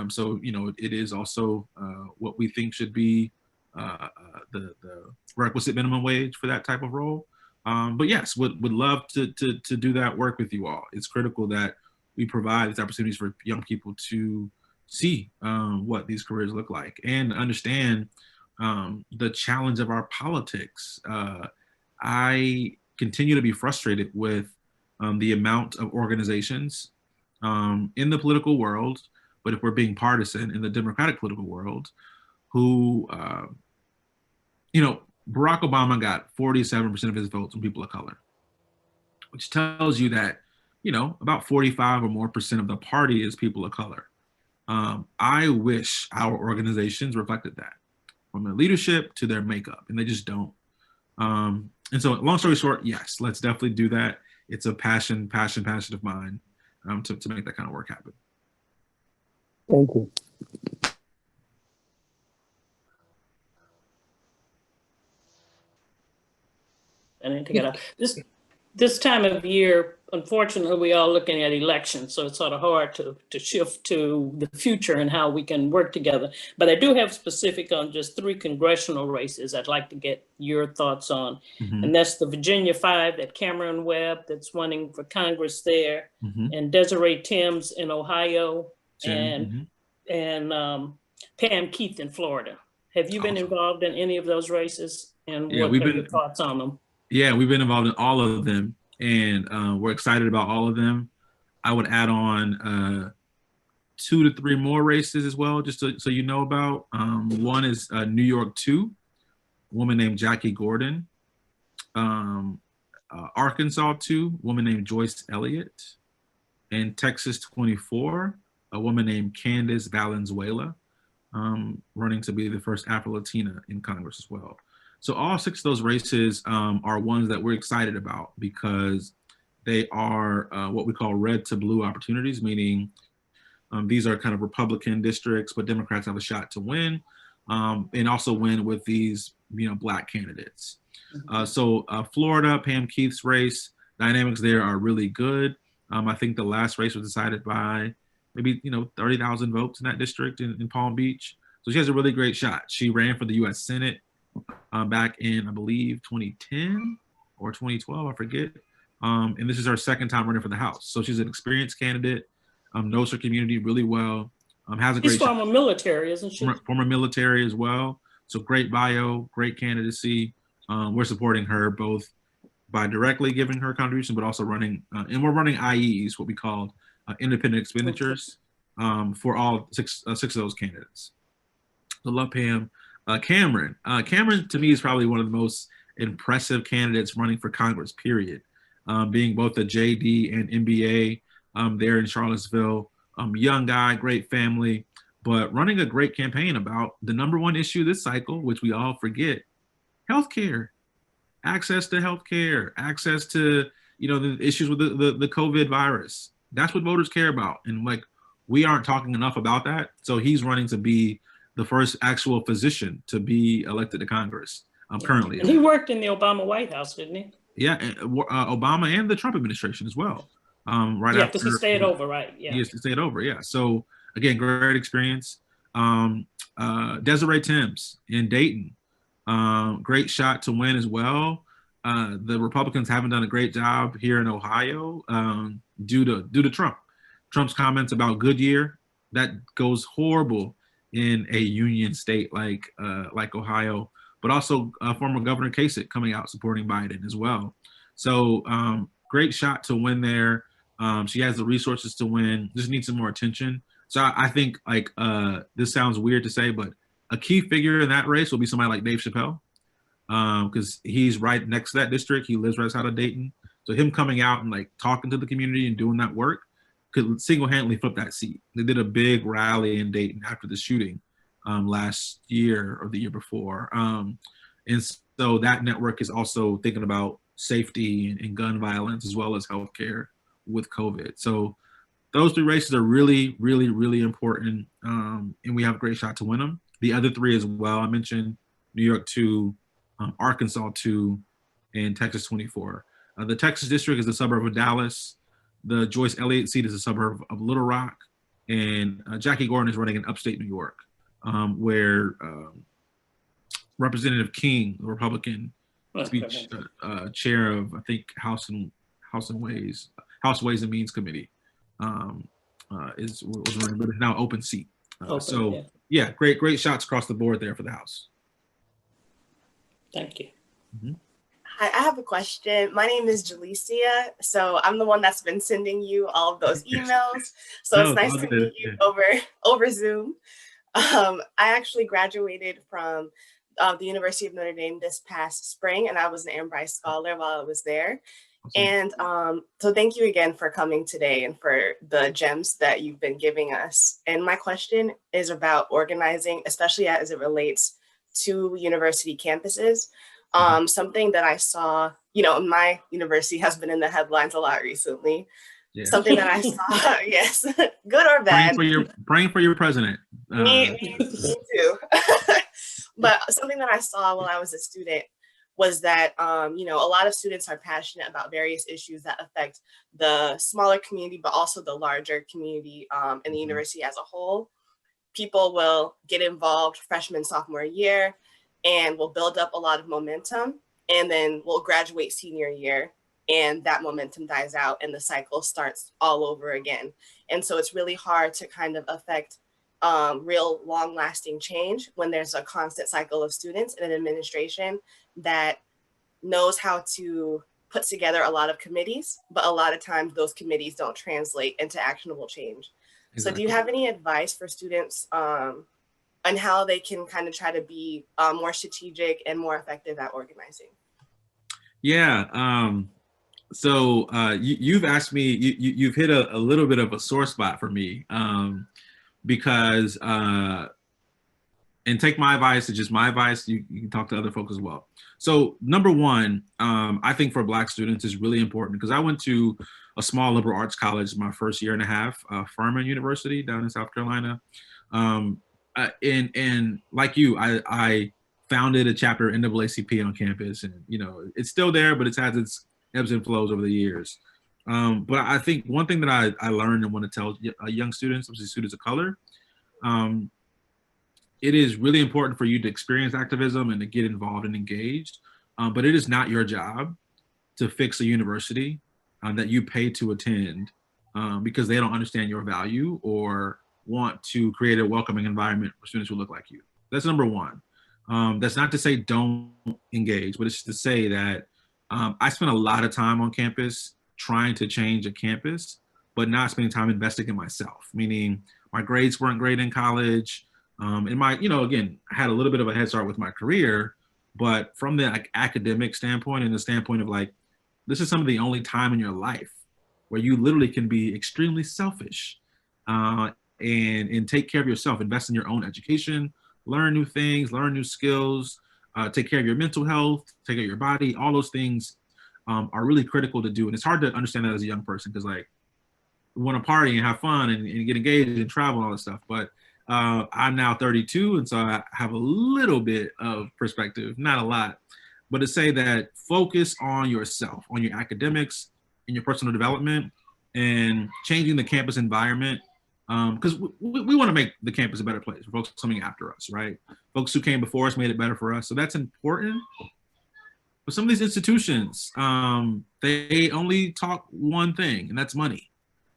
So it is also what we think should be the requisite minimum wage for that type of role. But yes, would love to do that work with you all. It's critical that we provide these opportunities for young people to see what these careers look like and understand the challenge of our politics. I continue to be frustrated with the amount of organizations in the political world, but if we're being partisan, in the Democratic political world, who, Barack Obama got 47% of his votes from people of color, which tells you that, about 45 or more % of the party is people of color. I wish our organizations reflected that, from their leadership to their makeup, and they just don't. And so long story short, yes, let's definitely do that. It's a passion of mine to make that kind of work happen. Thank you. I need to get up. This time of year, unfortunately, we are looking at elections, so it's sort of hard to shift to the future and how we can work together. But I do have specific on just 3 congressional races I'd like to get your thoughts on. Mm-hmm. And that's the Virginia 5, that Cameron Webb that's running for Congress there, Mm-hmm. and Desiree Timms in Ohio, Sure. and Mm-hmm. Pam Keith in Florida. Have you been Awesome. involved in any of those races? And Yeah, what are your thoughts on them? Yeah, we've been involved in all of them, and we're excited about all of them. I would add on 2 to 3 more races as well, just so you know about. One is New York 2, a woman named Jackie Gordon. Arkansas 2, a woman named Joyce Elliott. And Texas 24, a woman named Candace Valenzuela, running to be the first Afro-Latina in Congress as well. So all 6 of those races are ones that we're excited about because they are what we call red to blue opportunities, meaning these are kind of Republican districts, but Democrats have a shot to win and also win with these, Black candidates. So Florida, Pam Keith's race, dynamics there are really good. I think the last race was decided by maybe, 30,000 votes in that district in Palm Beach. So she has a really great shot. She ran for the U.S. Senate back in, I believe, 2010 or 2012, I forget. And this is her second time running for the House. So she's an experienced candidate, knows her community really well, has a great She's former military, isn't she? Former military as well. So great bio, great candidacy. We're supporting her both by directly giving her contribution, but also running, and we're running IEs, what we call independent expenditures, for all six of those candidates. So love Pam. Cameron to me is probably one of the most impressive candidates running for Congress, period. Being both a JD and MBA there in Charlottesville, young guy, great family, but running a great campaign about the #1 issue this cycle, which we all forget: healthcare, access to healthcare, access to the issues with the COVID virus. That's what voters care about, and we aren't talking enough about that. So he's running to be the first actual physician to be elected to Congress currently. And he worked in the Obama White House, didn't he? Yeah, Obama and the Trump administration as well. Right Yeah, after because he stayed over, right? Yeah. he stayed over. Yeah. So again, great experience. Desiree Timms in Dayton, great shot to win as well. The Republicans haven't done a great job here in Ohio due to Trump. Trump's comments about Goodyear, that goes horrible in a union state like Ohio, but also former Governor Kasich coming out supporting Biden as well. So great shot to win there. She has the resources to win, just needs some more attention. So I think like this sounds weird to say, but a key figure in that race will be somebody like Dave Chappelle, because he's right next to that district. He lives right outside of Dayton. So him coming out and like talking to the community and doing that work could single-handedly flip that seat. They did a big rally in Dayton after the shooting last year or the year before. And so that network is also thinking about safety and gun violence as well as healthcare with COVID. So those three races are really, really, really important. And we have a great shot to win them. The other three as well, I mentioned New York 2, Arkansas 2, and Texas 24. The Texas district is a suburb of Dallas. The Joyce Elliott seat is a suburb of Little Rock. And Jackie Gordon is running in upstate New York, where Representative King, the Republican speech chair of, I think, House Ways and Means Committee, was running, but it's now open seat. Yeah, great shots across the board there for the House. Thank you. Mm-hmm. Hi, I have a question. My name is Jalicia, so I'm the one that's been sending you all of those emails. So it's nice to meet you over Zoom. I actually graduated from the University of Notre Dame this past spring, and I was an AnBryce scholar while I was there. Awesome. And so thank you again for coming today and for the gems that you've been giving us. And my question is about organizing, especially as it relates to university campuses. Something that I saw, my university has been in the headlines a lot recently. Yeah. Something that I saw, yes, good or bad. Praying for your president. Me too. But something that I saw while I was a student was that, a lot of students are passionate about various issues that affect the smaller community, but also the larger community and the university as a whole. People will get involved freshman, sophomore year, and will build up a lot of momentum, and then we'll graduate senior year, and that momentum dies out and the cycle starts all over again. And so it's really hard to kind of affect real long-lasting change when there's a constant cycle of students and an administration that knows how to put together a lot of committees, but a lot of times those committees don't translate into actionable change. Exactly. So do you have any advice for students on how they can kind of try to be more strategic and more effective at organizing? Yeah. So you've asked me, you've hit a little bit of a sore spot for me, because, and take my advice, it's just my advice, you can talk to other folks as well. So number one, I think for Black students is really important, because I went to a small liberal arts college my first year and a half, Furman University down in South Carolina. And like you, I founded a chapter of NAACP on campus, and it's still there, but it's had its ebbs and flows over the years. But I think one thing that I learned and want to tell young students, especially students of color, it is really important for you to experience activism and to get involved and engaged, but it is not your job to fix a university that you pay to attend because they don't understand your value or want to create a welcoming environment for students who look like you. That's number one. That's not to say don't engage, but it's to say that I spent a lot of time on campus trying to change a campus, but not spending time investing in myself, meaning my grades weren't great in college. And my, again, I had a little bit of a head start with my career, but from the academic standpoint and the standpoint of this is some of the only time in your life where you literally can be extremely selfish and take care of yourself, invest in your own education, learn new things, learn new skills, take care of your mental health, take care of your body. All those things are really critical to do. And it's hard to understand that as a young person, because we want to party and have fun and get engaged and travel and all this stuff. But I'm now 32, and so I have a little bit of perspective, not a lot. but to say that focus on yourself, on your academics and your personal development, and changing the campus environment. Because we want to make the campus a better place for folks coming after us, right? Folks who came before us made it better for us. So that's important. But some of these institutions, they only talk one thing, and that's money.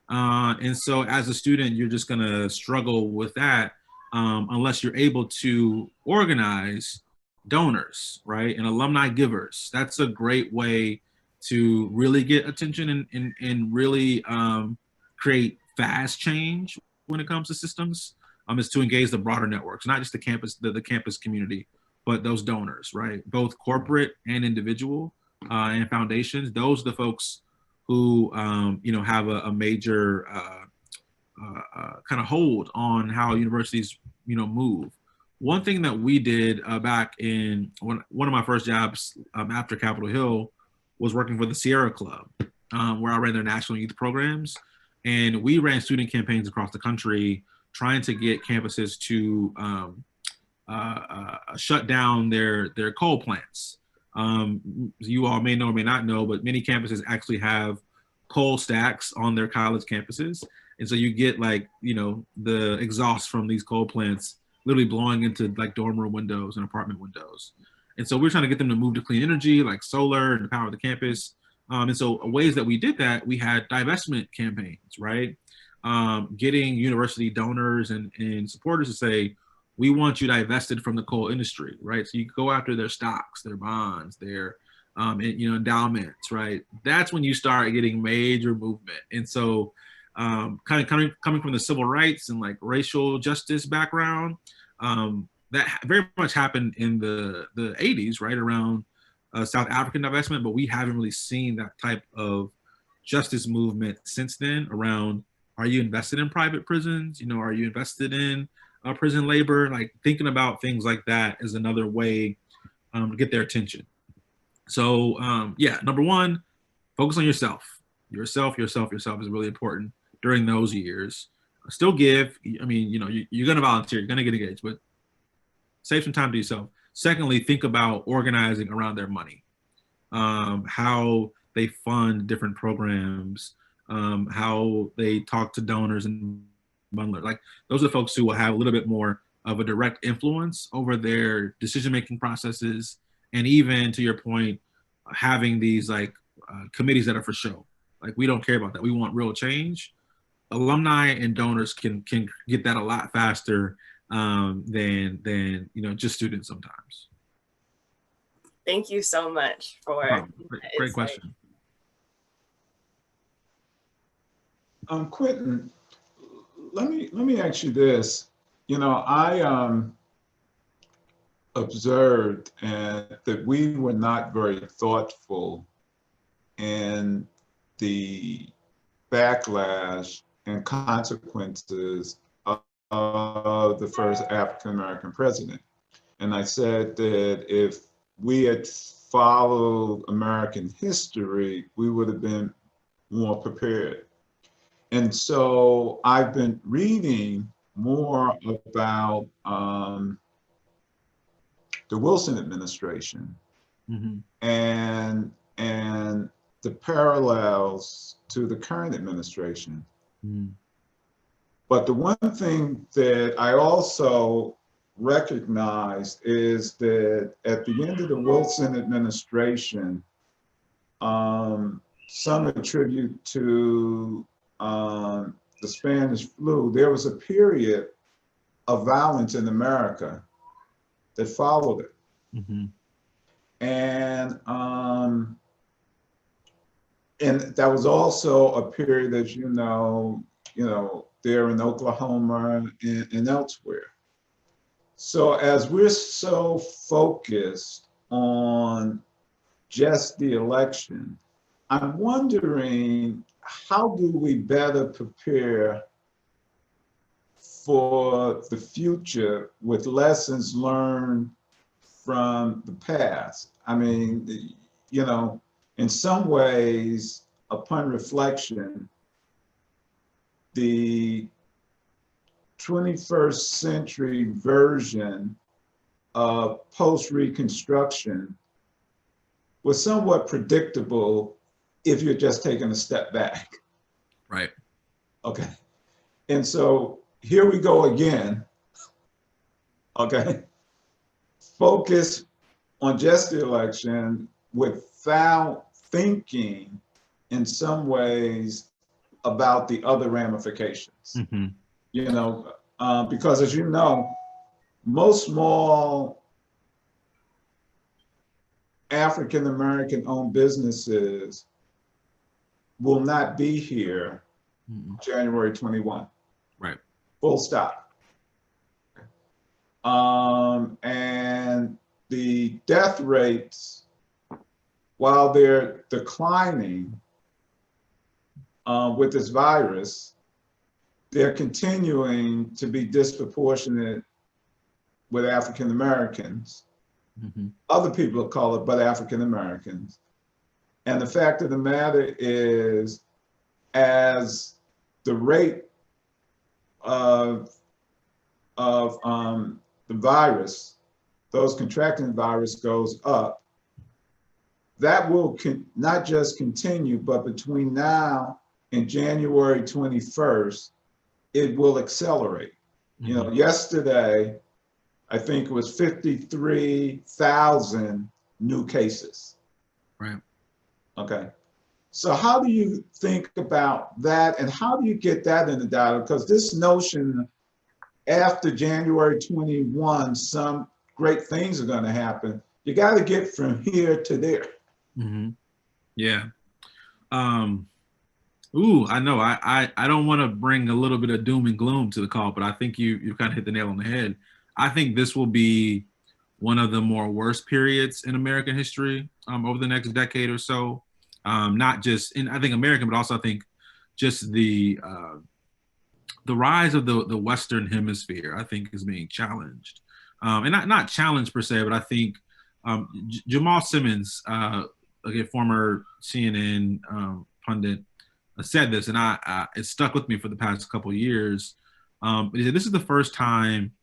And so as a student, you're just gonna struggle with that unless you're able to organize donors, right? And alumni givers. That's a great way to really get attention and really create fast change when it comes to systems, is to engage the broader networks, not just the campus, the campus community, but those donors, right? Both corporate and individual and foundations. Those are the folks who, have a major kind of hold on how universities, move. One thing that we did back in one of my first jobs after Capitol Hill was working for the Sierra Club, where I ran their national youth programs. And we ran student campaigns across the country trying to get campuses to shut down their coal plants. You all may know or may not know, but many campuses actually have coal stacks on their college campuses. And so you get the exhaust from these coal plants literally blowing into like dorm room windows and apartment windows. And so we're trying to get them to move to clean energy like solar and the power of the campus. And so ways that we did that, we had divestment campaigns, right? Getting university donors and supporters to say, we want you divested from the coal industry, right? So you go after their stocks, their bonds, their endowments, right? That's when you start getting major movement. And so kind of coming from the civil rights and like racial justice background, that very much happened in the 80s, right? Around South African divestment, but we haven't really seen that type of justice movement since then around, are you invested in private prisons? Are you invested in prison labor? Like thinking about things like that is another way to get their attention. So number one, focus on yourself. Yourself is really important during those years. Still give, you're gonna volunteer, you're gonna get engaged, but save some time to yourself. Secondly, think about organizing around their money, how they fund different programs, how they talk to donors and bundlers. Like those are the folks who will have a little bit more of a direct influence over their decision-making processes. And even to your point, having these committees that are for show. Like we don't care about that. We want real change. Alumni and donors can get that a lot faster than just students sometimes. Thank you so much for great question. Quentin, let me ask you this. I observed that we were not very thoughtful in the backlash and consequences of the first African-American president. And I said that if we had followed American history, we would have been more prepared. And so I've been reading more about the Wilson administration and the parallels to the current administration. But the one thing that I also recognized is that at the end of the Wilson administration, some attribute to the Spanish flu, there was a period of violence in America that followed it. And that was also a period, as you know, there in Oklahoma and elsewhere. So as we're so focused on just the election, I'm wondering, how do we better prepare for the future with lessons learned from the past? I mean, in some ways, upon reflection, the 21st century version of post-Reconstruction was somewhat predictable if you're just taking a step back. Right. Okay. And so here we go again. Okay. Focus on just the election without thinking in some ways about the other ramifications. Mm-hmm. You know, because as you know, most small African American owned businesses will not be here January 21. Right. Full stop. And the death rates, while they're declining with this virus, they're continuing to be disproportionate with African Americans. Mm-hmm. Other people call it, but African Americans. And the fact of the matter is, as the rate of the virus, those contracting the virus goes up, that will not just continue, but between now and January 21st, it will accelerate. Mm-hmm. You know, yesterday, I think it was 53,000 new cases. Right. Okay. So how do you think about that, and how do you get that in the data? Because this notion after January 21, some great things are going to happen. You got to get from here to there. Mm-hmm. Yeah. I know I don't want to bring a little bit of doom and gloom to the call, but I think you kind of hit the nail on the head. I think this will be one of the more worst periods in American history over the next decade or so. Not just in, I think, American, but also I think just the rise of the Western Hemisphere, I think, is being challenged. And not challenged per se, but I think Jamal Simmons, again, former CNN pundit, said this, and it stuck with me for the past couple of years. He said, this is the first time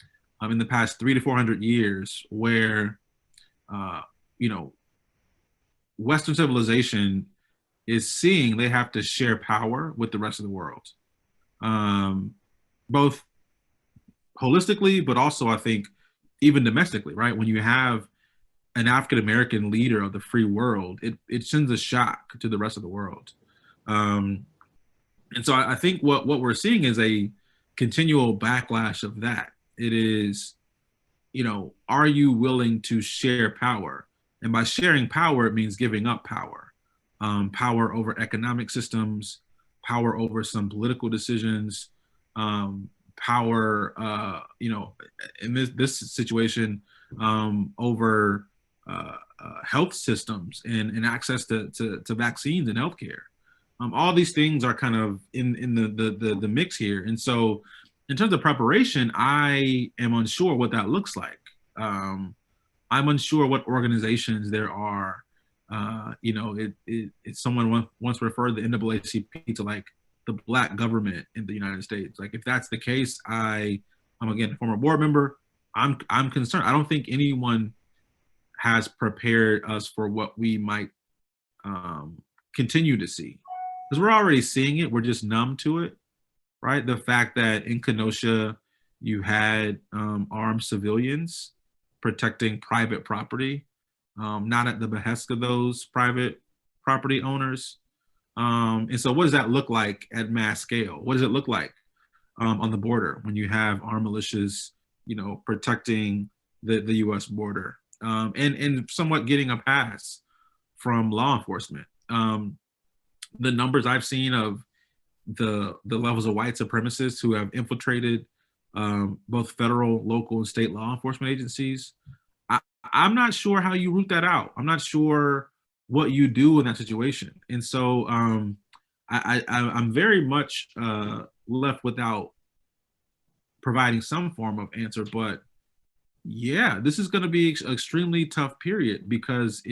in the past 300 to 400 years where, Western civilization is seeing they have to share power with the rest of the world, both holistically, but also I think even domestically, right? When you have an African-American leader of the free world, it sends a shock to the rest of the world. And so I think what we're seeing is a continual backlash of that. It is, are you willing to share power? And by sharing power, it means giving up power. Power over economic systems, power over some political decisions, power, in this situation, over health systems and access to vaccines and healthcare. All these things are kind of in the mix here. And so in terms of preparation, I am unsure what that looks like. I'm unsure what organizations there are. Someone once referred the NAACP to like the Black government in the United States. Like, if that's the case, I'm again a former board member. I'm concerned. I don't think anyone has prepared us for what we might continue to see, because we're already seeing it. We're just numb to it, right? The fact that in Kenosha you had armed civilians protecting private property, not at the behest of those private property owners. And so what does that look like at mass scale? What does it look like on the border when you have armed militias, protecting the US border, and somewhat getting a pass from law enforcement? The numbers I've seen of the levels of white supremacists who have infiltrated both federal, local, and state law enforcement agencies, I'm not sure how you root that out. I'm not sure what you do in that situation. And so I'm very much left without providing some form of answer. But yeah, this is going to be an extremely tough period, because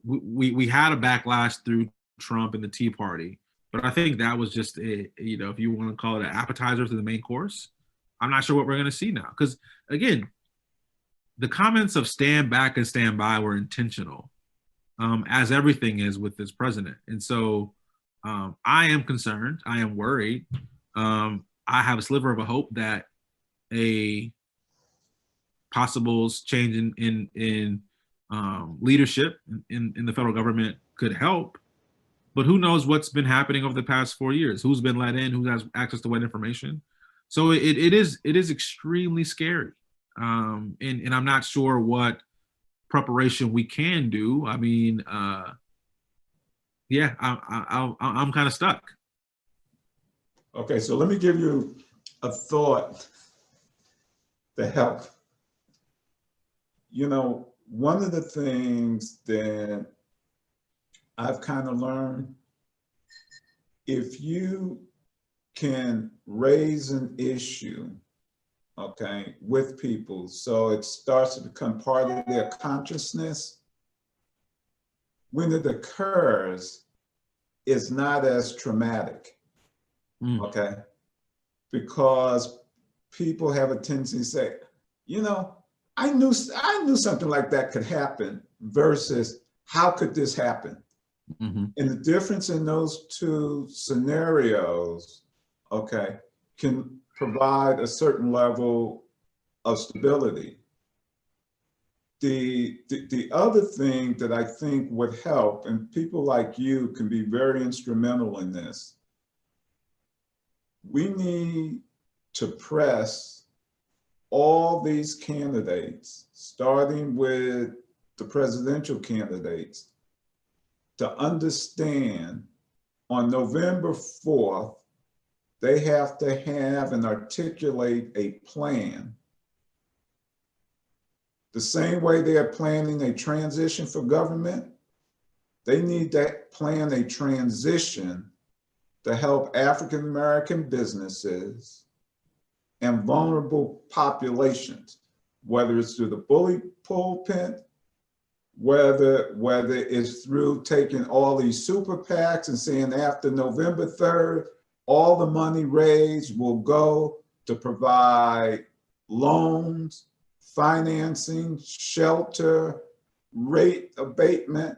we had a backlash through Trump and the Tea Party, but I think that was just if you want to call it an appetizer to the main course. I'm not sure what we're going to see now, because again, the comments of stand back and stand by were intentional, as everything is with this president. And so I am concerned. I am worried. I have a sliver of a hope that a possible change in leadership in the federal government could help. But who knows what's been happening over the past 4 years? Who's been let in? Who has access to what information? So it is extremely scary. And I'm not sure what preparation we can do. I mean, yeah, I'm kind of stuck. Okay, so let me give you a thought to help. You know, one of the things that I've kind of learned, if you can raise an issue, okay, with people, so it starts to become part of their consciousness, when it occurs, it's not as traumatic, okay? Because people have a tendency to say, you know, I knew something like that could happen versus how could this happen? And the difference in those two scenarios, okay, can provide a certain level of stability. The other thing that I think would help, and people like you can be very instrumental in this, we need to press all these candidates, starting with the presidential candidates, to understand on November 4th, they have to have and articulate a plan. The same way they are planning a transition for government, they need to plan a transition to help African-American businesses and vulnerable populations, whether it's through the bully pulpit, whether it's through taking all these super PACs and saying after November 3rd, all the money raised will go to provide loans, financing, shelter, rate abatement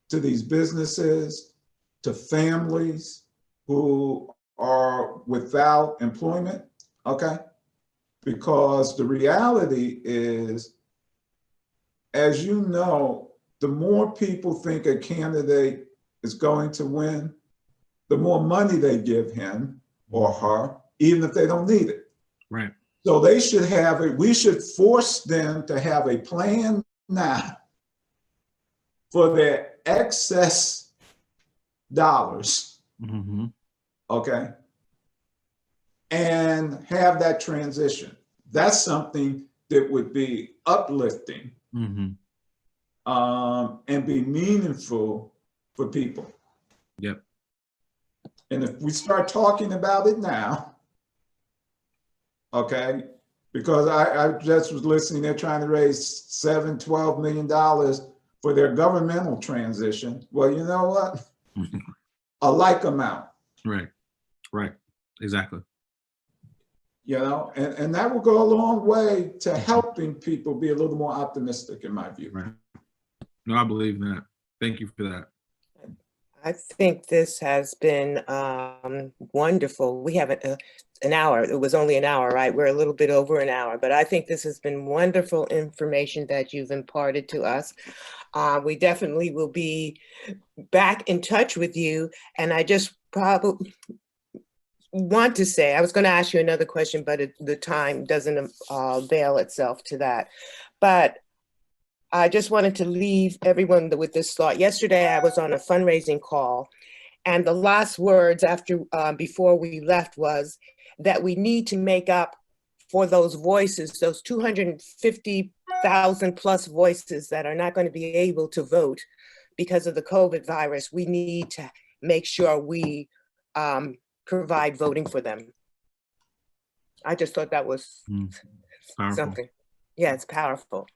to these businesses, to families who are without employment, okay? Because the reality is, as you know, the more people think a candidate is going to win, the more money they give him or her, even if they don't need it. Right. So they should have we should force them to have a plan now for their excess dollars, okay? And have that transition. That's something that would be uplifting and be meaningful for people. Yep. And if we start talking about it now, okay, because I just was listening, they're trying to raise $12 million for their governmental transition. Well, you know what? A like amount. Right, right, exactly. You know, and that will go a long way to helping people be a little more optimistic, in my view. Right. No, I believe in that. Thank you for that. I think this has been wonderful. We have an hour. It was only an hour, right? We're a little bit over an hour, but I think this has been wonderful information that you've imparted to us. We definitely will be back in touch with you. And I just probably want to say, I was going to ask you another question, but the time doesn't avail itself to that. But I just wanted to leave everyone with this thought. Yesterday, I was on a fundraising call, and the last words before we left was that we need to make up for those voices, those 250,000 plus voices that are not going to be able to vote because of the COVID virus. We need to make sure we provide voting for them. I just thought that was something. Yeah, it's powerful.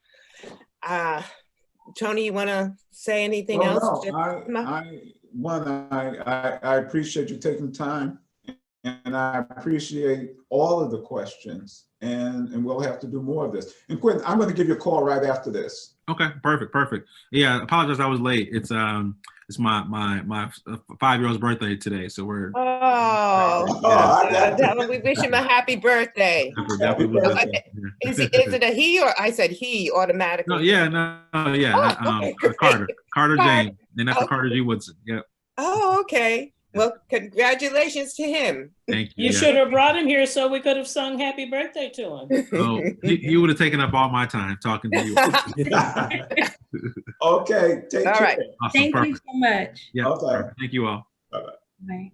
Tony, you want to say anything else? No, I appreciate you taking time And I appreciate all of the questions, and we'll have to do more of this. And Quentin, I'm going to give you a call right after this. Okay, perfect. Yeah, I apologize I was late. It's my 5-year-old's birthday today, so we're. We wish him a happy birthday. Happy birthday. Is it a he or I said he automatically? Carter James, and that's Carter G. Woodson. Yep. Oh, okay. Well, congratulations to him. Thank you. You should have brought him here so we could have sung happy birthday to him. Oh, he would have taken up all my time talking to you. Okay, take care. Awesome, Thank you so much. Yeah. Okay. Thank you all. Bye-bye. Bye.